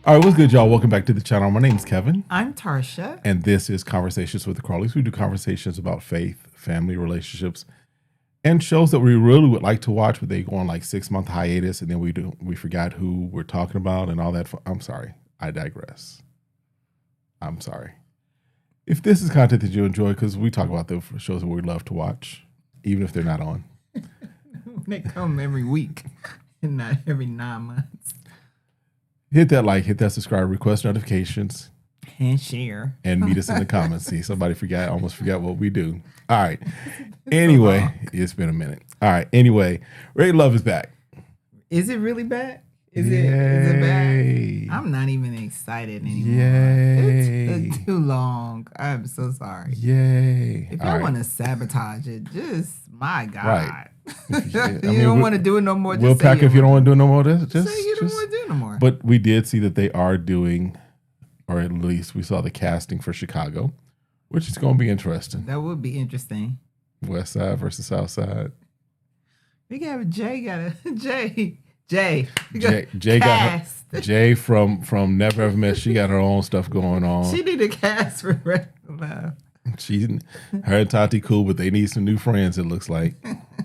All right, what's good, y'all? Welcome back to the channel. My name's Kevin, I'm Tarsha. and this is Conversations with The Crawleys. We do conversations about faith, family, relationships, and shows that we really would like to watch, but they go on like 6-month hiatus, and then we forgot who we're talking about and all that. I'm sorry. I digress. I'm sorry. If this is content that you enjoy, because we talk about the shows that we love to watch, even if they're not on. They come every week and not every 9 months. Hit that like, hit that subscribe, request notifications, and share. and meet us in the comments. See, somebody almost forgot what we do. All right. Anyway, it's been a minute. All right. Anyway, Ready to Love is back. Is it really back? Is it back? I'm not even excited anymore. It's too long. I'm so sorry. Yay. If y'all want to sabotage it, just, my God. Right. You don't want to do it no more. We'll pack if you don't want to do it no more. Just say you don't want to do it no more. But we did see that they are doing, or at least we saw the casting for Chicago, which is going to be interesting. That would be interesting. West Side versus South Side. We got Jay got Jay from Never Ever Met. She got her own stuff going on. She need a cast for Ready to Love. Her and Tati cool, but they need some new friends, it looks like.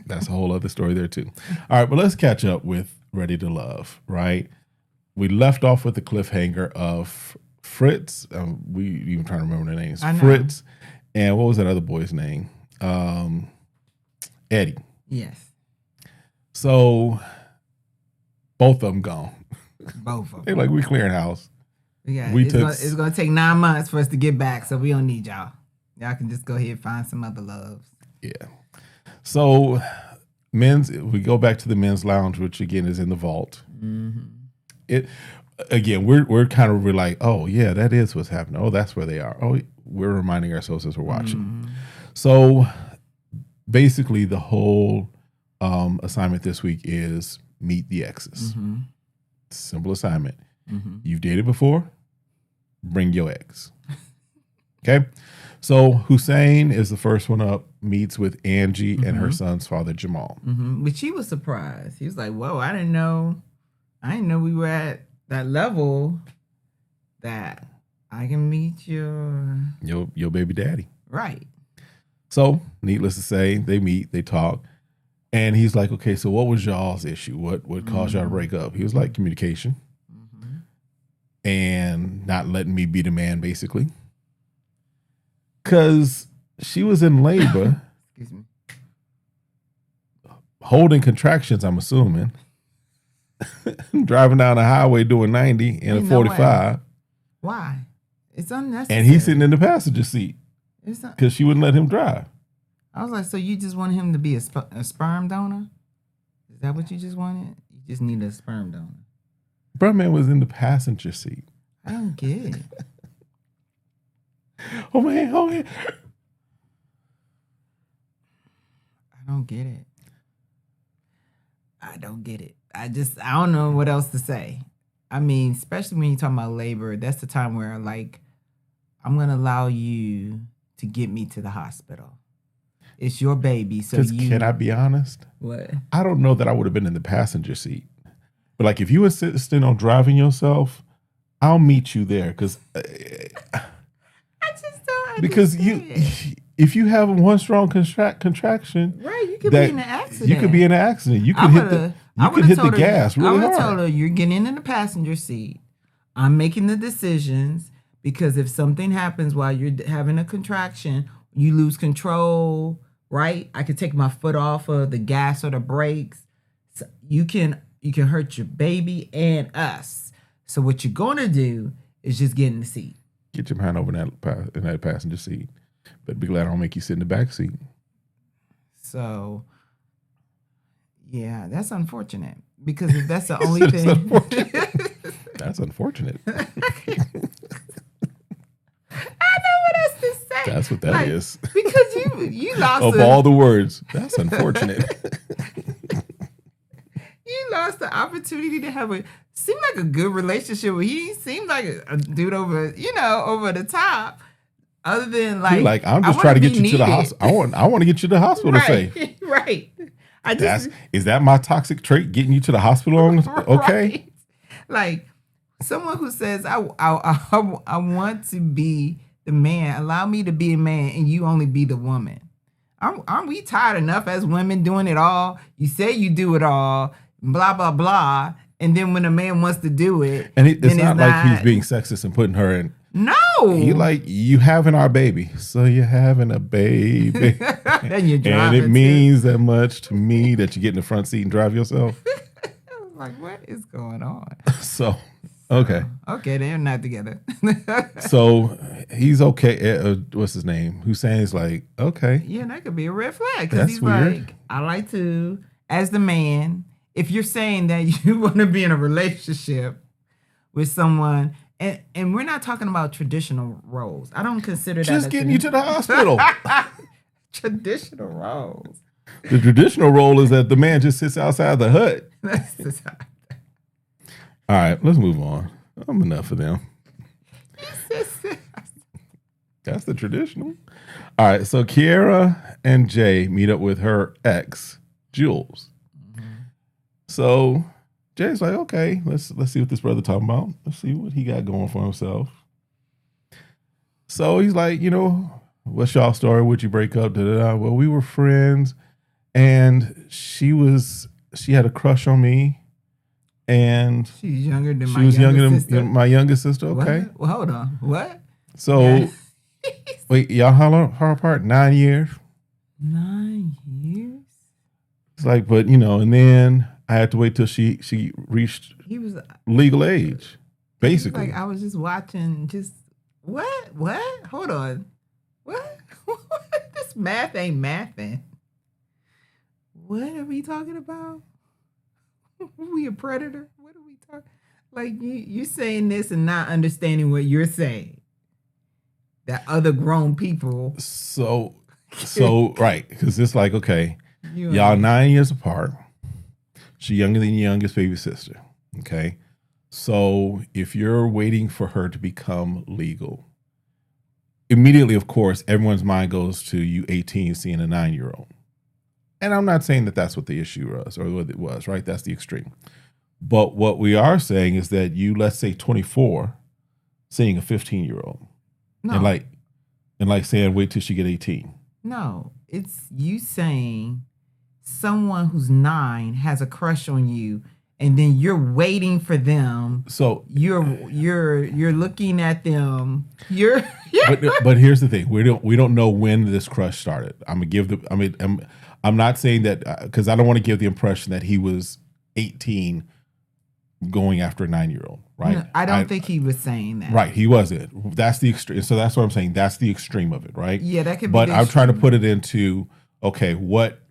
That's a whole other story there too. All right, but let's catch up with Ready to Love, right? We left off with the cliffhanger of Fritz. We even trying to remember their names. Fritz, and what was that other boy's name? Eddie. Yes. So both of them gone. Both of them. They're like, we clearing house. Yeah, it's going to take 9 months for us to get back, so we don't need y'all. Y'all can just go ahead and find some other loves. Yeah. So we go back to the men's lounge, which again is in the vault. Mm-hmm. We're kind of like, oh yeah, that is what's happening. Oh, that's where they are. Oh, we're reminding ourselves as we're watching. Mm-hmm. So basically the whole assignment this week is meet the exes. Mm-hmm. Simple assignment. Mm-hmm. You've dated before, bring your ex. Okay. So Hussein is the first one up, meets with Angie and her son's father, Jamal. Mm-hmm. But she was surprised. He was like, whoa, I didn't know we were at that level that I can meet your baby daddy. Right. So needless to say, they meet, they talk, and he's like, okay, so what was y'all's issue? What caused y'all to break up? He was like, communication and not letting me be the man, basically. Because she was in labor, excuse me, holding contractions, I'm assuming, driving down the highway doing 90 in a 45. Why? It's unnecessary. And he's sitting in the passenger seat because she wouldn't let him drive. I was like, so you just want him to be a sperm donor? Is that what you just wanted? You just need a sperm donor. Brotman was in the passenger seat. I don't get it. Oh man. I don't get it. I don't know what else to say. I mean, especially when you're talking about labor, that's the time where like, I'm going to allow you to get me to the hospital. It's your baby. So can I be honest? What? I don't know that I would have been in the passenger seat. But like, if you insisted on driving yourself, I'll meet you there. Because Because if you have one strong contraction, right, you could be in an accident. You could be in an accident. You could hit the gas really hard. I would have told her, you're getting in the passenger seat. I'm making the decisions because if something happens while you're having a contraction, you lose control. Right, I could take my foot off of the gas or the brakes. So you can hurt your baby and us. So what you're gonna do is just get in the seat. Get your hand over in that passenger seat. But be glad I don't make you sit in the back seat. So, yeah, that's unfortunate. Because if that's the only thing. That's unfortunate. I know what else to say. That's what that is. Because you lost of all the words, that's unfortunate. You lost the opportunity to seemed like a good relationship with he seemed like a dude over the top. Other than like, like I'm just trying to get you to the hospital. I want to get you to the hospital right, safe. Right. Is that my toxic trait? Getting you to the hospital? Okay. Right. Like Someone who says, I want to be the man. Allow me to be a man and you only be the woman. Aren't we tired enough as women doing it all? You say you do it all, blah, blah, blah. And then when a man wants to do it. And it's not like he's being sexist and putting her in. No. He like, you having our baby. So you're having a baby. And you're driving. And it means that much to me that you get in the front seat and drive yourself. Like, what is going on? So, okay. Okay, they're not together. So he's okay. What's his name? Hussein's like, okay. Yeah, that could be a red flag. Because he's weird. like, I like to, as the man, if you're saying that you want to be in a relationship with someone, and we're not talking about traditional roles. I don't consider that. Just getting you to the hospital. Traditional roles. The traditional role is that the man just sits outside the hut. All right, let's move on. I'm enough of them. That's the traditional. All right, so Kiera and Jay meet up with her ex, Jules. Mm-hmm. So Jay's like, okay, let's see what this brother talking about. Let's see what he got going for himself. So he's like, what's y'all story? Would you break up? Well, we were friends, and she had a crush on me, and she's younger than my youngest sister. Okay, what? Well, hold on, what? So wait, y'all how far apart? 9 years. 9 years. It's like, but and then I had to wait till she reached legal age, basically. Like, I was just watching, what? Hold on. What? This math ain't mathing. What are we talking about? Are we a predator? What are we talking? Like, you saying this and not understanding what you're saying. That other grown people. So right, because it's like, okay, y'all 9 years apart. She younger than your youngest baby sister. Okay. So if you're waiting for her to become legal, immediately, of course, everyone's mind goes to you 18 seeing a 9-year-old. And I'm not saying that that's what the issue was or what it was, right? That's the extreme. But what we are saying is that you, let's say 24, seeing a 15-year-old. No. And like saying, wait till she get 18. No, it's you saying someone who's 9 has a crush on you, and then you're waiting for them. So you're looking at them. But here's the thing: we don't know when this crush started. I'm not saying that because I don't want to give the impression that he was 18 going after a 9-year-old, right? No, I don't think he was saying that. Right, he wasn't. That's the extreme. So that's what I'm saying. That's the extreme of it, right? Yeah, that could be. But I'm trying to put it into, okay, what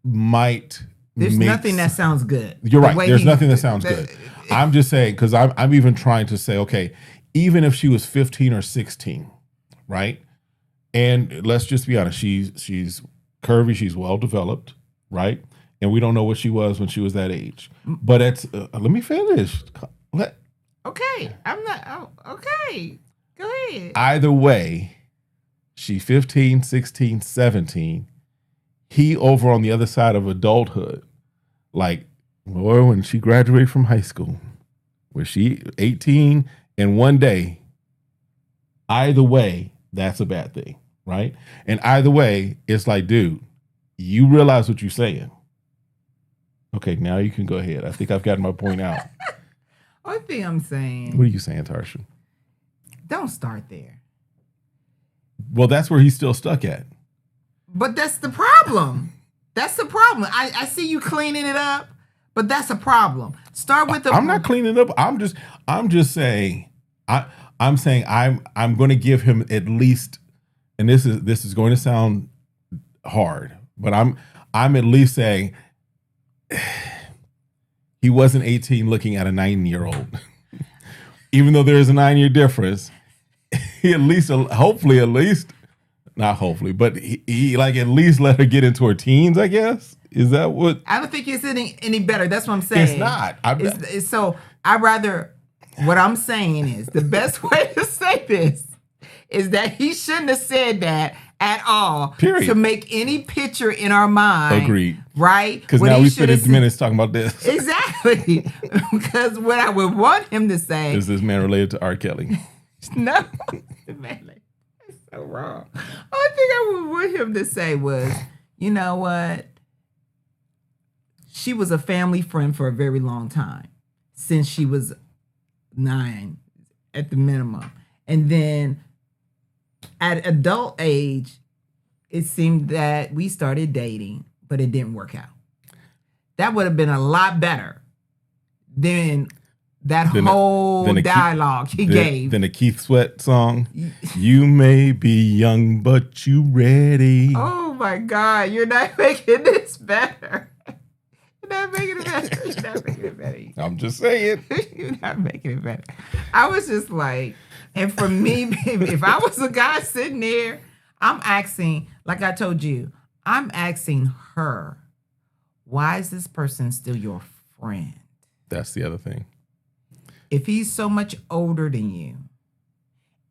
might. There's nothing that sounds good. You're right. There's nothing that sounds good. I'm just saying, because I'm even trying to say, okay, even if she was 15 or 16, right? And let's just be honest, she's curvy, she's well developed, right? And we don't know what she was when she was that age. But it's let me finish. Okay, I'm not. Oh, okay, go ahead. Either way, she's 15, 16, 17. He over on the other side of adulthood, like, boy, when she graduated from high school, was she 18 and one day, either way, that's a bad thing, right? And either way, it's like, dude, you realize what you're saying. Okay, now you can go ahead. I think I've gotten my point out. Only thing I'm saying. What are you saying, Tarsha? Don't start there. Well, that's where he's still stuck at. But that's the problem. That's the problem. I see you cleaning it up, but that's a problem. Start with the. I'm not cleaning it up. I'm just saying. I'm saying I'm going to give him at least, and this is going to sound hard, but I'm at least saying he wasn't 18 looking at a 9-year-old, even though there is a 9-year difference. He at least, hopefully, at least. Not hopefully, but he like at least let her get into her teens, I guess. Is that what? I don't think it's any better. That's what I'm saying. It's not. So I rather, what I'm saying is the best way to say this is that he shouldn't have said that at all. Period. To make any picture in our mind. Agreed. Right? Because now we spent minutes talking about this. Exactly. Because what I would want him to say is this man related to R. Kelly? No. Man, that's so wrong. Only thing I would want him to say was, you know what? She was a family friend for a very long time. Since she was 9 at the minimum. And then at adult age, it seemed that we started dating, but it didn't work out. That would have been a lot better than that whole dialogue he gave. Than the Keith Sweat song. You may be young, but you ready. Oh my God, you're not making this better. You're not making it better. You're not making it better. I'm just saying. You're not making it better. I was just like, and for me, baby, if I was a guy sitting there, I'm asking, like I told you, I'm asking her, why is this person still your friend? That's the other thing. If he's so much older than you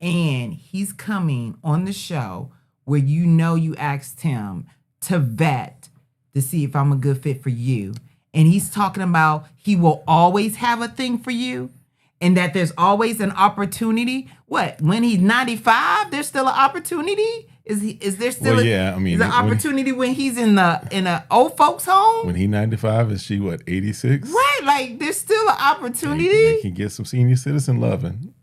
and he's coming on the show where you asked him to vet to see if I'm a good fit for you, and he's talking about he will always have a thing for you and that there's always an opportunity. What? When he's 95, there's still an opportunity? Is there still an opportunity when he's in a old folks home? When he's 95, is she what, 86? Right, like there's still an opportunity. They can get some senior citizen loving.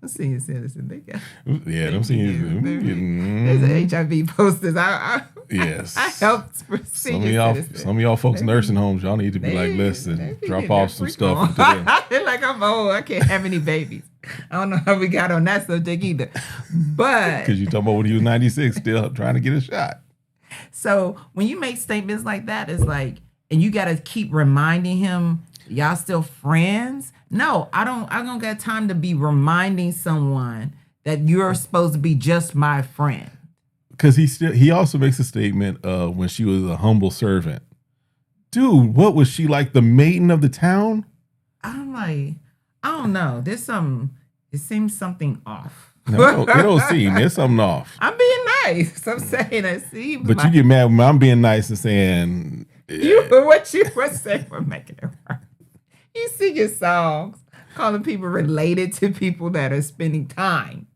Senior citizen, they got. Yeah, them seniors. There's an HIV posters. Yes. I helped senior citizens. Some of y'all folks in nursing homes, y'all need to be like, listen, drop off some stuff. They're like, I'm old. I can't have any babies. I don't know how we got on that subject either. But because you talking about when he was 96, still trying to get a shot. So when you make statements like that, it's like, and you got to keep reminding him, y'all still friends? No, I don't got time to be reminding someone that you're supposed to be just my friend. Because he also makes a statement when she was a humble servant. Dude, what was she, like the maiden of the town? I'm like, I don't know. It seems something off. No, it don't seem. There's something off. I'm being nice. I'm saying it seems. But you get mad when I'm being nice and saying. What you were saying for making it work. You sing your songs, calling people related to people that are spending time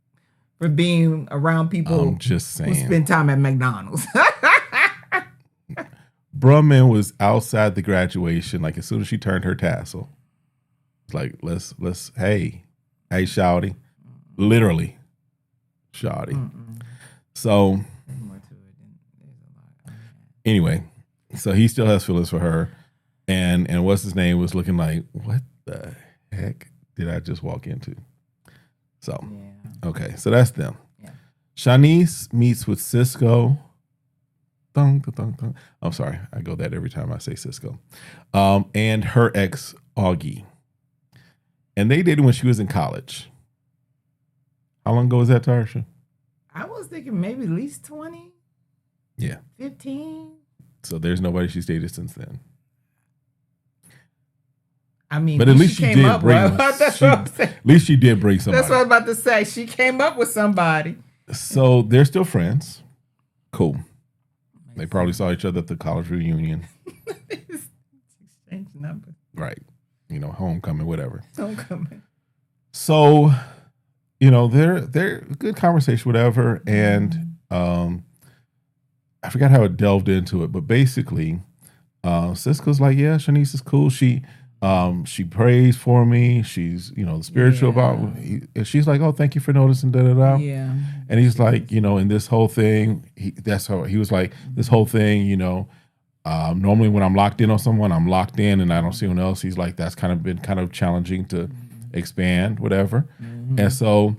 for being around people I'm just saying. who spend time at McDonald's. Brumman was outside the graduation, like as soon as she turned her tassel. It's like, let's, hey, shawty. Literally, shawty. So, anyway, so he still has feelings for her. And what's his name was looking like, what the heck did I just walk into? So, okay, so that's them. Yeah. Shanice meets with Cisco. I'm sorry, I go that every time I say Cisco. And her ex, Augie. And they dated when she was in college. How long ago was that, Tarsha? I was thinking maybe at least 20. Yeah. 15. So there's nobody she's dated since then. I mean, but at least she did bring. At least she did bring somebody. That's what I was about to say. She came up with somebody. So they're still friends. Cool. They probably saw each other at the college reunion. Exchange numbers. Right. You know, homecoming, whatever. Homecoming. So, you know, they're good conversation, whatever. And I forgot how it delved into it, but basically, Cisco's like, yeah, Shanice is cool. She prays for me. She's, you know, spiritual about me. And she's like, oh, thank you for noticing, da-da-da. Yeah. And he's like, you know, in this whole thing, that's how he was like, this whole thing, you know, normally when I'm locked in on someone, I'm locked in and I don't see anyone else. He's like, that's kind of been kind of challenging to expand, whatever. Mm-hmm. And so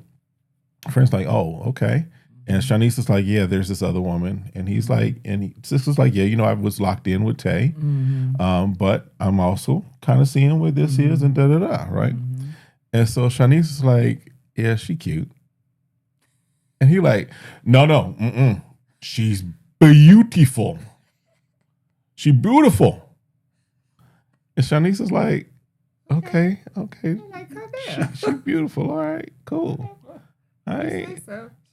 friend's like, oh, okay. And Shanice is like, yeah, there's this other woman. And he's like, Cisco's like, yeah, you know, I was locked in with Tay. Mm-hmm. But I'm also kind of seeing where this is and da-da-da, right? Mm-hmm. And so Shanice is like, yeah, she cute. And he like, no, she's beautiful. She beautiful. And Shanice is like, okay. Like, she beautiful. All right, cool. All right.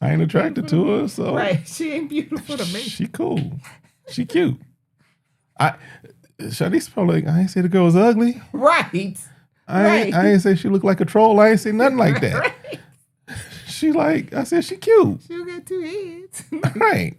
I ain't attracted to her, so right. She ain't beautiful to me. She cool. She cute. Shanice probably like, I ain't say the girl was ugly. Right. I ain't say she looked like a troll. I ain't say nothing like that. Right. She like, I said she cute. She'll get 2 heads. Right.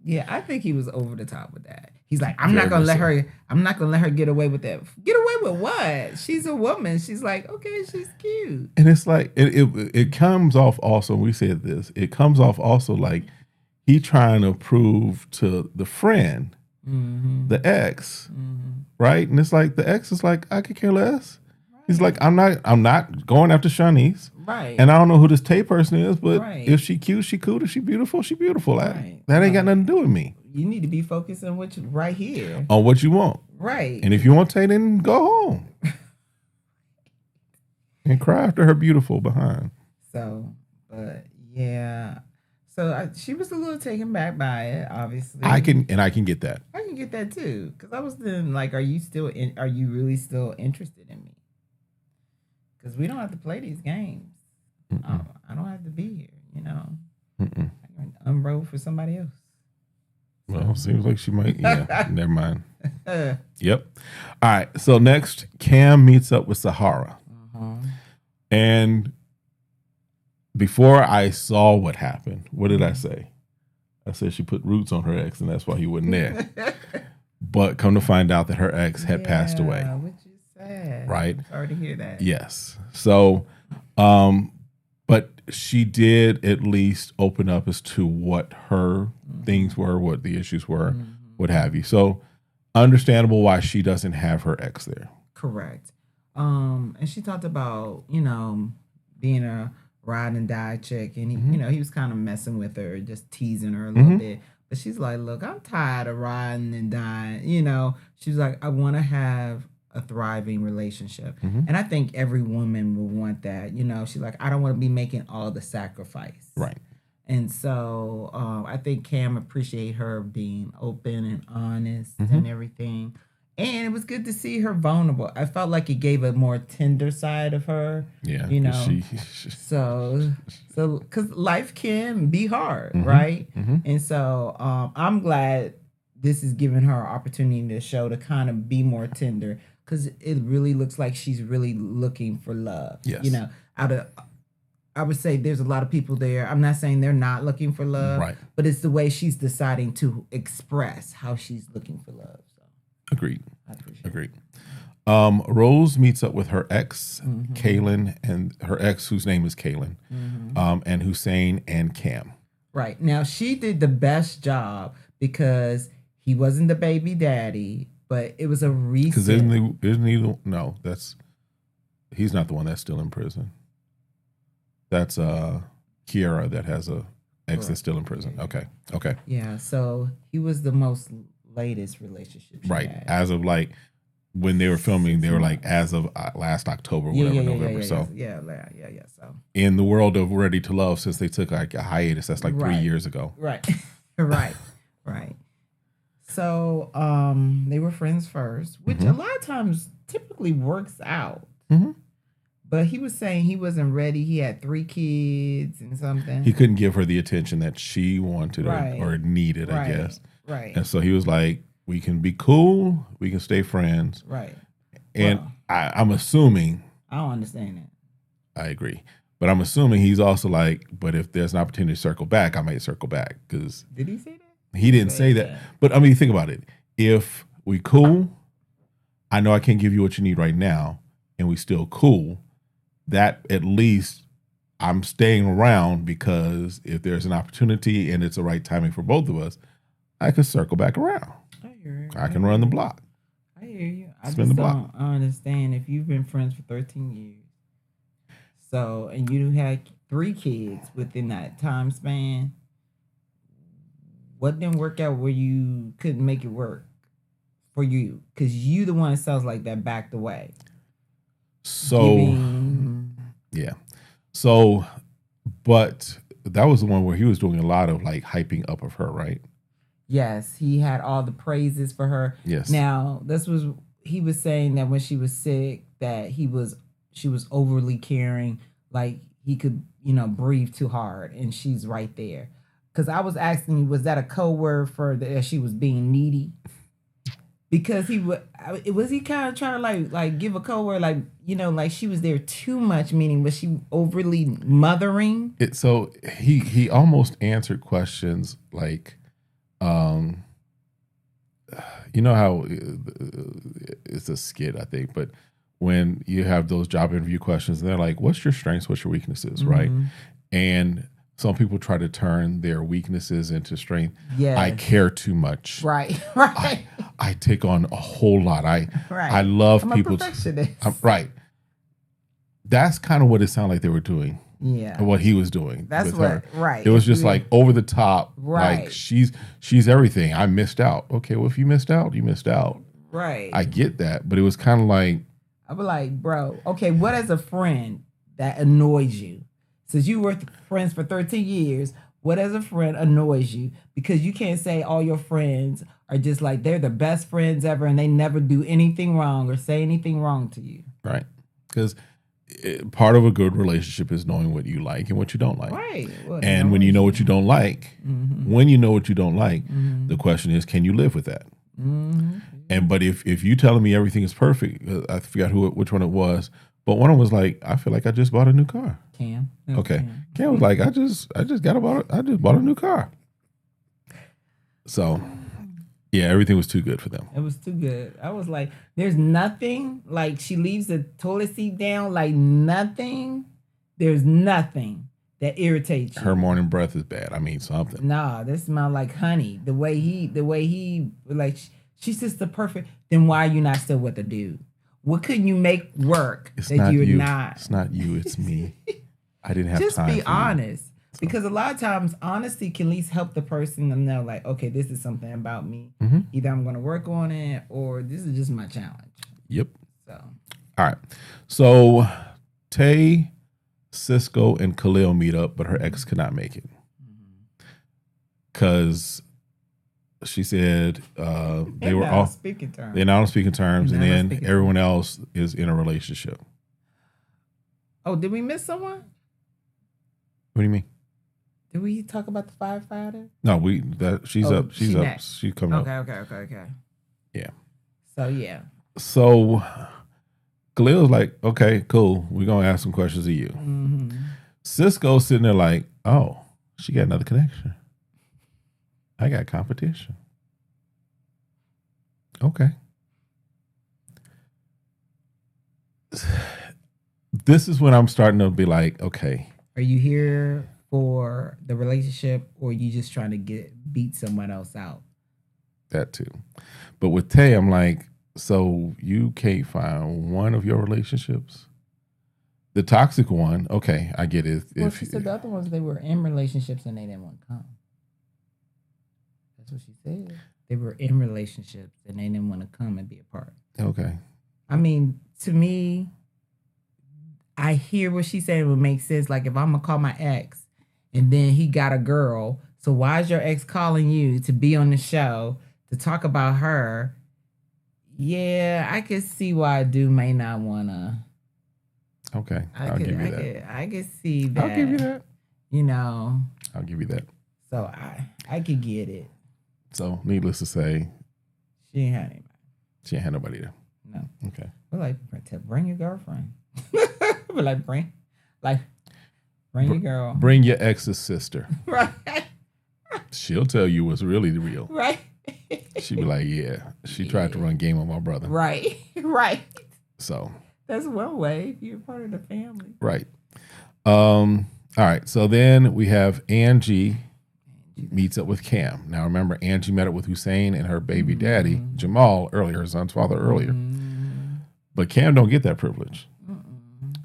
Yeah, I think he was over the top with that. He's like, I'm not gonna let her get away with that. Get away with what? She's a woman. She's like, okay, she's cute. And it's like it comes off also, we said this, it comes off also like he trying to prove to the friend, the ex, right? And it's like the ex is like, I could care less. Right. He's like, I'm not going after Shanice. Right. And I don't know who this Tay person is, but right. if she cute, she cool. If she beautiful, she beautiful. Right. That ain't got nothing to do with me. You need to be focused on what you right here. On what you want. Right. And if you want Tay, then go home. And cry after her beautiful behind. So, but yeah. So she was a little taken back by it, obviously. I can get that. I can get that too. Because I was then like, are you really still interested in me? Because we don't have to play these games. I don't have to be here, you know. I can unroll for somebody else. Well, seems like she might. Yeah, never mind. Yep. All right. So next, Cam meets up with Sahara. And before I saw what happened, what did I say? I said she put roots on her ex, and that's why he wasn't there. But come to find out that her ex had passed away. Which is sad. Right? Sorry to hear that. Yes. So, but she did at least open up as to what her things were, what the issues were, what have you. So, understandable why she doesn't have her ex there. Correct. And she talked about, you know, being a ride and die chick, and he, you know, he was kind of messing with her, just teasing her a little bit. But she's like, look, I'm tired of riding and dying. You know, she's like, I want to have a thriving relationship. And I think every woman will want that. You know, she's like, I don't want to be making all the sacrifice. Right. And so I think Cam appreciate her being open and honest and everything. And it was good to see her vulnerable. I felt like it gave a more tender side of her. Yeah. You know, so because life can be hard, right? And so I'm glad this is giving her an opportunity to show to kind of be more tender, because it really looks like she's really looking for love. Yes. You know, I would say there's a lot of people there. I'm not saying they're not looking for love, right, but it's the way she's deciding to express how she's looking for love. So. Agreed. I appreciate Agreed. Rose meets up with her ex, Kaylin, and her ex, whose name is Kaylin, and Hussein and Cam. Right. Now, she did the best job because he wasn't the baby daddy, but it was a recent... Because isn't he no, he's not the one that's still in prison. That's Kiara that has a ex that's still in prison. Okay. Yeah, so he was the most latest relationship she had. As of like when they were filming, they were like as of last October, November. So in the world of Ready to Love, since they took like a hiatus, that's like 3 years ago. Right. Right. So they were friends first, which a lot of times typically works out. But he was saying he wasn't ready. He had 3 kids and something. He couldn't give her the attention that she wanted or needed, I guess. Right. And so he was like, we can be cool. We can stay friends. Right. And I'm assuming. I don't understand that. I agree. But I'm assuming he's also like, but if there's an opportunity to circle back, I might circle back. Because did he say that? He didn't say that. But I mean, think about it. If we cool, I know I can't give you what you need right now, and we still cool, that at least I'm staying around, because if there's an opportunity and it's the right timing for both of us, I can circle back around. I hear you. I can run the block. I hear you. I Spin just the block. don't understand if you've been friends for 13 years. So, and you had 3 kids within that time span. What didn't work out where you couldn't make it work for you? Because you the one that sounds like that backed away. So, yeah. So, but that was the one where he was doing a lot of like hyping up of her, right? Yes, he had all the praises for her. Yes. Now, he was saying that when she was sick, that she was overly caring. Like he could, you know, breathe too hard, and she's right there. Because I was asking you, was that a code word for that she was being needy? Because was he kind of trying to like give a code word, like, you know, like she was there too much, meaning was she overly mothering? So he almost answered questions like, you know how it's a skit, I think, but when you have those job interview questions, they're like, what's your strengths, what's your weaknesses, right? And some people try to turn their weaknesses into strength. Yeah, I care too much. Right. I take on a whole lot. I love people. I'm a perfectionist. Right. That's kind of what it sounded like they were doing. Yeah. What he was doing. That's with what, her. right. It was just like over the top. Right. Like she's everything. I missed out. Okay, well, if you missed out, you missed out. Right. I get that. But it was kind of like. I was like, bro, okay, what as a friend that annoys you? Since you were friends for 13 years, what as a friend annoys you? Because you can't say all your friends are just like, they're the best friends ever and they never do anything wrong or say anything wrong to you. Right. Because part of a good relationship is knowing what you like and what you don't like. Right. Well, and when you know what you don't like, the question is, can you live with that? But if you telling me everything is perfect, I forgot which one it was, but one of them was like, I feel like I just bought a new car. Cam. Okay. Cam was like, I just bought a new car. So yeah, everything was too good for them. It was too good. I was like, there's nothing, like she leaves the toilet seat down, like nothing. There's nothing that irritates you. Her morning breath is bad. I mean, something. Nah, this smell like honey. The way he like, she's just the perfect. Then why are you not still with the dude? What couldn't you make work it's that not you're you. not? It's not you. It's me. I didn't have just time. Just be for honest. You. Because a lot of times, honesty can at least help the person to know, like, okay, this is something about me. Either I'm going to work on it or this is just my challenge. Yep. So, all right. So, Tay, Cisco, and Khalil meet up, but her ex could not make it. Because she said they were all speaking terms. They're not on speaking terms, and then everyone else is in a relationship. Oh, did we miss someone? What do you mean? Did we talk about the firefighter? No, she's up. She's up. Next. She's coming up. Okay. Yeah. So yeah. So Khalil's like, okay, cool. We're gonna ask some questions of you. Cisco's sitting there like, oh, she got another connection. I got competition. Okay. This is when I'm starting to be like, okay. Are you here for the relationship or you just trying to beat someone else out? That too. But with Tay, I'm like, so you can't find one of your relationships? The toxic one, okay, I get it. Well, she said the other ones, they were in relationships and they didn't want to come. That's what she said. They were in relationships and they didn't want to come and be a part. Okay. I mean, to me, I hear what she's saying would make sense. Like if I'm going to call my ex and then he got a girl, so why is your ex calling you to be on the show to talk about her? Yeah, I could see why a dude may not want to. Okay, I'll give you that. I could see that. I'll give you that. You know. I'll give you that. So I could get it. So needless to say, she ain't had anybody. She ain't had nobody there. No. Okay. We're like, bring your girlfriend. We're like, bring your girl. Bring your ex's sister. Right. She'll tell you what's really real. Right. She'd be like, yeah, she tried to run game on my brother. Right. Right. So. That's one way if you're part of the family. Right. All right. So then we have Angie meets up with Cam. Now remember, Angie met up with Hussein and her baby daddy, Jamal, earlier, her son's father earlier. But Cam don't get that privilege.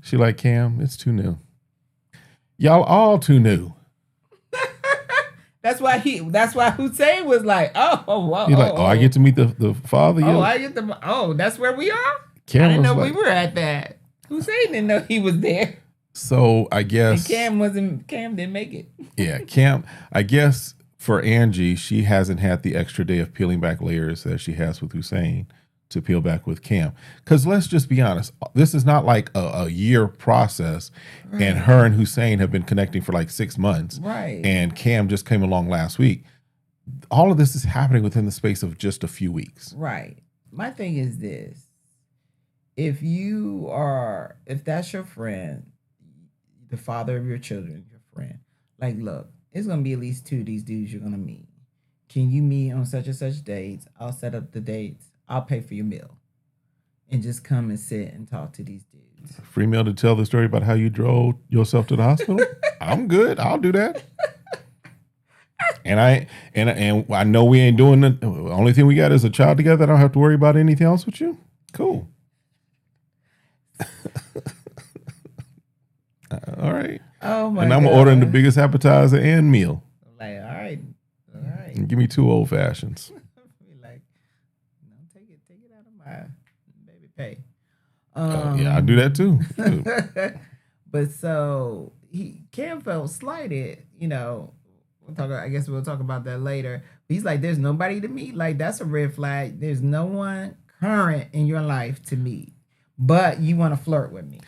She like, Cam, it's too new. Y'all all too new. That's why Hussein was like, oh. He's like, I get to meet the father. That's where we are? Cam I didn't know like, we were at that. Hussein didn't know he was there. So I guess Cam didn't make it. Yeah, Cam. I guess for Angie, she hasn't had the extra day of peeling back layers that she has with Hussein to peel back with Cam. Because let's just be honest, this is not like a year process, and her and Hussein have been connecting for like 6 months, Right. and Cam just came along last week. All of this is happening within the space of just a few weeks. Right. My thing is this. If that's your friend, the father of your children, your friend, like, look, it's going to be at least 2 of these dudes you're going to meet. Can you meet on such and such dates? I'll set up the dates. I'll pay for your meal. And just come and sit and talk to these dudes. Free meal to tell the story about how you drove yourself to the hospital? I'm good. I'll do that. And I know we ain't doing the only thing we got is a child together. I don't have to worry about anything else with you. Cool. All right. Oh my! And I'm ordering the biggest appetizer and meal. Like, all right. And give me 2 old fashions. Like, no, take it out of my baby pay. Yeah, I do that too. But so Cam felt slighted. I guess we'll talk about that later. But he's like, there's nobody to meet. Like, that's a red flag. There's no one current in your life to meet, but you want to flirt with me.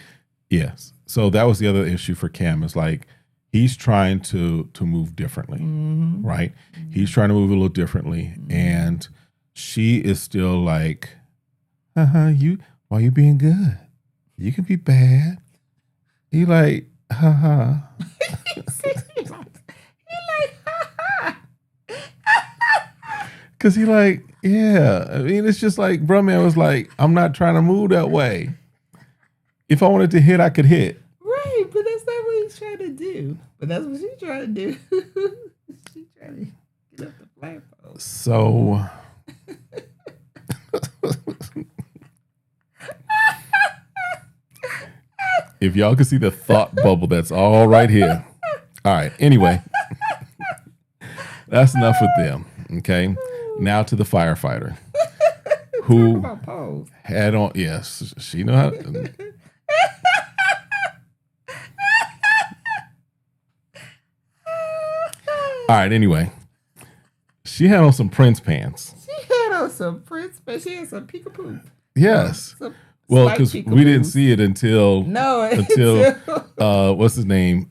Yes. So that was the other issue for Cam. Is like he's trying to move differently, right? He's trying to move a little differently, and she is still like, why you being good? You can be bad. He like, He like, because he like, yeah. I mean, it's just like, bro, man was like, I'm not trying to move that way. If I wanted to hit, I could hit. Right, but that's not what he's trying to do. But that's what she's trying to do. She's trying to get up the flagpole. So, if y'all can see the thought bubble, that's all right here. All right. Anyway, that's enough with them. Okay. Now to the firefighter who had on. Yes, she know how. All right. Anyway, she had on some Prince pants. She had on some Prince pants. She had some peekaboo. Yes. Well, because we didn't see it until what's his name?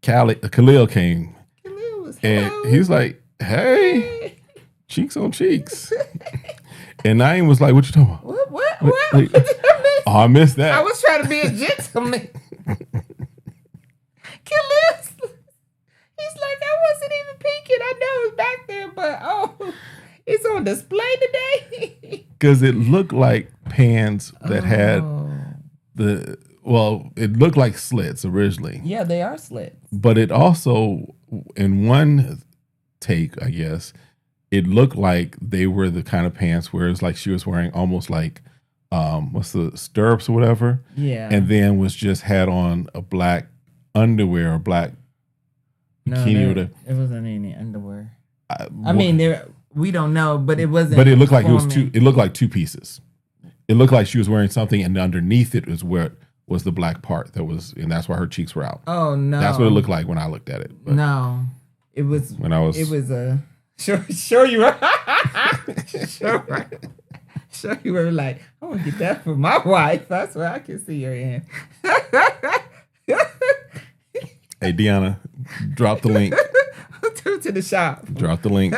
Khalil came. Khalil was he's like, hey, cheeks on cheeks. And Naeem was like, what you talking about? What? Like, oh, I missed that. I was trying to be a gentleman. Khalil's, he's like, I wasn't even peeking. I know it's back there, but it's on display today. Because it looked like pants that had it looked like slits originally. Yeah, they are slits. But it also, in one take, I guess, it looked like they were the kind of pants where it's like she was wearing almost like, what's the stirrups or whatever? Yeah. And then just had on a black underwear or black bikini. It wasn't any underwear. I mean, we don't know, but it wasn't. But it looked like it was two. It looked like 2 pieces. It looked like she was wearing something, and underneath it was the black part that was, and that's why her cheeks were out. Oh no, that's what it looked like when I looked at it. But no, it was when I was. It was a sure you were sure you were like, I want to get that for my wife. That's where I can see her in. Hey Deanna, drop the link. To the shop. Drop the link.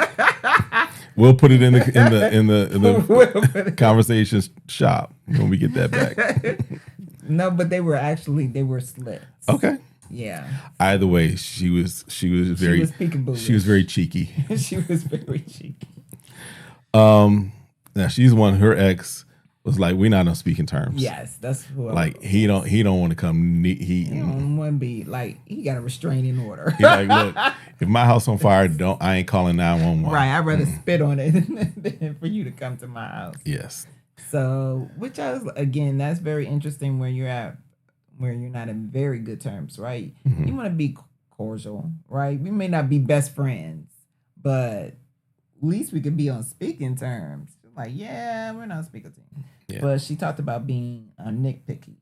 We'll put it in the Conversations shop when we get that back. No, but they were slits. Okay. Yeah. Either way, she was very peekaboo. She was very cheeky. She was very cheeky. Now she's one. Her ex was like, "We're not on speaking terms." Yes, that's who. Like he don't want to come. He don't want to be like he got a restraining order. He's like, look, if my house on fire, I ain't calling 911. Right, I'd rather spit on it than for you to come to my house. Yes. So, which again, that's very interesting where you're not in very good terms, right? Mm-hmm. You want to be cordial, right? We may not be best friends, but at least we could be on speaking terms. Like, yeah, we're not speaking terms. Yeah. But she talked about being nitpicky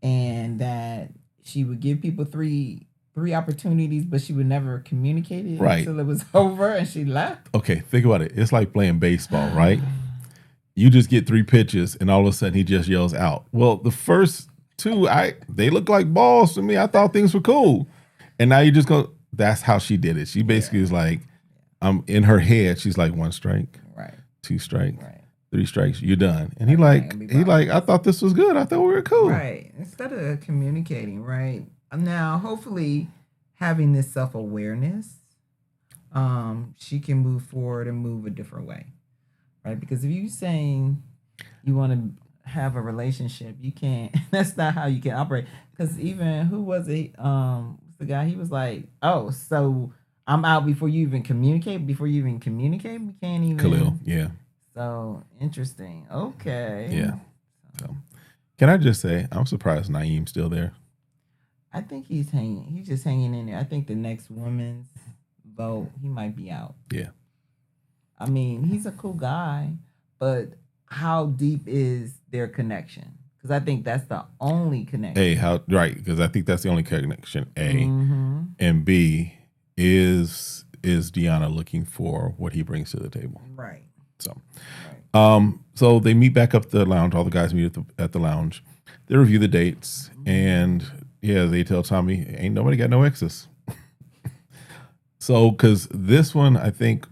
and that she would give people three opportunities, but she would never communicate it until it was over and she left. Okay, think about it. It's like playing baseball, right? you just get 3 pitches, and all of a sudden he just yells out. Well, the first 2, they look like balls to me. I thought things were cool, and now you just go. That's how she did it. She basically was like, I'm in her head. She's like 1 strike, Right. 2 strike, Right. 3 strikes. You're done. And he like, I thought this was good. I thought we were cool. Right. Instead of communicating, right. Now, hopefully, having this self-awareness, she can move forward and move a different way, right? Because if you're saying you want to have a relationship, you can't. That's not how you can operate. Because even who was it? The guy. He was like, "Oh, so I'm out before you even communicate. Before you even communicate, we can't even." Khalil, yeah. So interesting. Okay. Yeah. So, can I just say, I'm surprised Naeem's still there. I think he's hanging. He's just hanging in there. I think the next woman's vote, he might be out. Yeah. I mean, he's a cool guy, but how deep is their connection? Because I think that's the only connection. Right? Because I think that's the only connection. Mm-hmm. And B, is Deanna looking for what he brings to the table? Right. So, so they meet back up the lounge. All the guys meet at the lounge. They review the dates, and they tell Tommy, "Ain't nobody got no exes." So, because this one, I think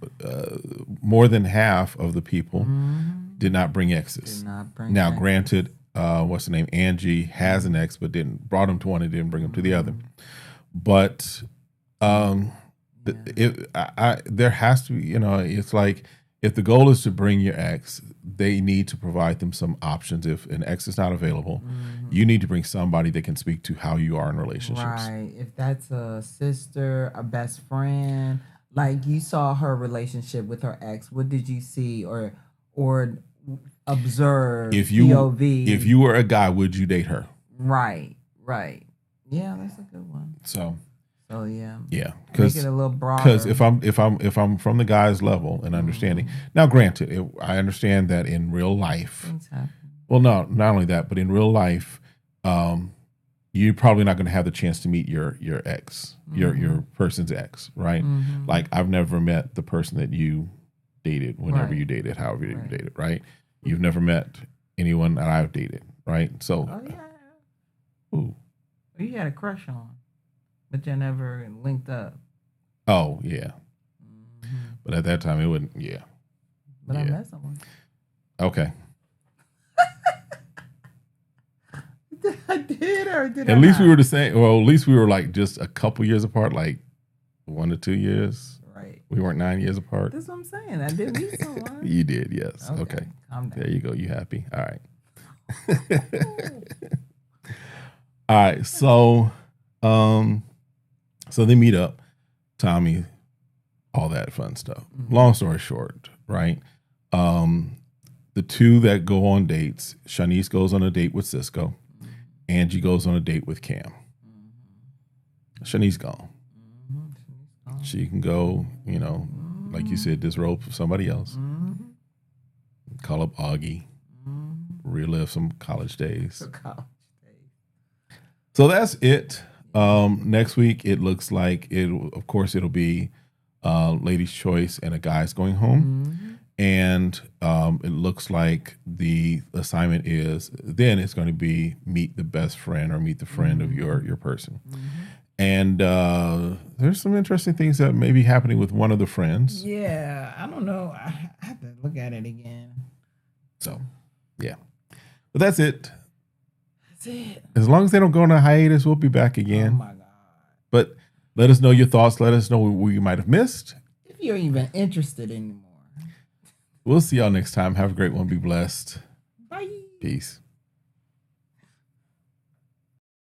more than half of the people did not bring exes. Now, granted, what's the name? Angie has an ex, but brought him to one and didn't bring him to the other. But there has to be, it's like, if the goal is to bring your ex, they need to provide them some options. If an ex is not available, you need to bring somebody that can speak to how you are in relationships. Right. If that's a sister, a best friend, like you saw her relationship with her ex, what did you see or observe? If POV? If you were a guy, would you date her? Right. Yeah, that's a good one. So yeah, because make it a little broader. Because if I'm from the guy's level and understanding, now granted, I understand that in real life, things happen. Well, no, not only that, but in real life, you're probably not going to have the chance to meet your ex, your person's ex, right? Like I've never met the person that you dated, whenever you dated, however you dated, right? You've never met anyone that I've dated, right? So, who you had a crush on? But you never linked up. Oh, yeah. But at that time, it wouldn't, But I met someone. Okay. I did or did at I least not? we were the same. Well, at least we were like just a couple years apart, like 1 to 2 years. Right. We weren't 9 years apart. That's what I'm saying. I did meet someone. You did, yes. Okay. Calm down. There you go. You happy? All right. All right. So, so they meet up, Tommy, all that fun stuff. Long story short, right? The 2 that go on dates, Shanice goes on a date with Cisco. Angie goes on a date with Cam. Shanice gone. She can go, like you said, disrobe for somebody else. Call up Augie. Relive some college days. So that's it. Next week, it looks like it'll be Lady's Choice and a Guy's Going Home. And it looks like the assignment is then it's going to be meet the best friend or meet the friend of your person. And there's some interesting things that may be happening with one of the friends. Yeah, I don't know. I have to look at it again. So, yeah. But that's it. That's it. As long as they don't go on a hiatus, we'll be back again. Oh, my God. But let us know your thoughts. Let us know what you might have missed. If you're even interested anymore. We'll see y'all next time. Have a great one. Be blessed. Bye. Peace.